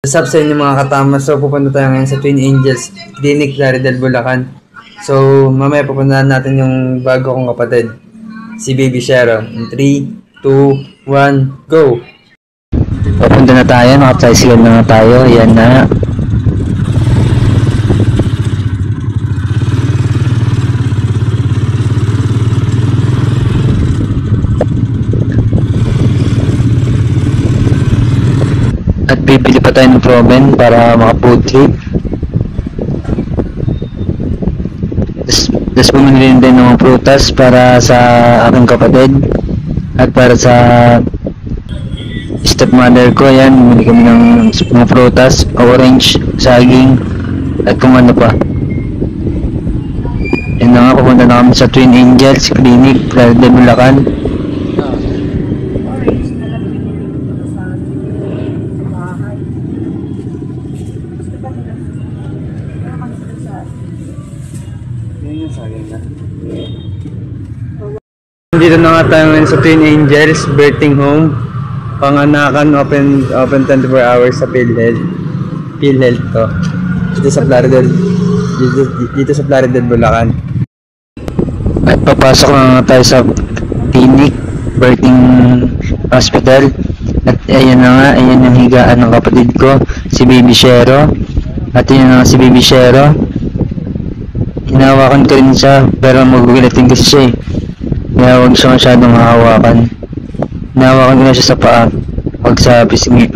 What's up sa inyo mga katama? So pupunta tayo ngayon sa Twin Angels Clinic, Plaridel, Bulacan. So mamaya pupuntahan natin yung bago kong kapatid, si Baby Shero. In 3, 2, 1, go! Papunta na tayo, naka-tricycle na tayo, yan na. At bibili pa tayo ng proben para maka-food trip. Tapos bumili din ng mga prutas para sa aking kapatid at para sa stepmother ko. Yan, bumili kami ng mga prutas, orange, saging, at kung ano pa. Yan na nga, pupunta na kami sa Twin Angels Clinic, Plaridel, Bulacan. Dito na nga tayo ngayon sa Twin Angels Birthing Home, panganakan, open 24 hours sa PhilHealth to. Dito sa Plaridel, dito sa Plaridel, Bulacan. At papasok na tayo sa clinic, birthing hospital. At ayan na nga, ayan yung higaan ng kapatid ko, si Baby Shero. At ayan na nga si Baby Shero. Hinahawakan ko rin siya, pero magugulitin kasi siya eh. Kaya huwag siya masyadong hahawakan. Hinahawakan ko na siya sa paa, huwag sa pisngi.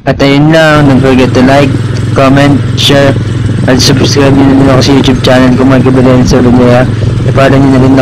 At ayun lang, don't forget to like, comment, share, at subscribe nyo na din ako sa YouTube channel ko, Marky Valenzuela. I-follow nyo na rin ako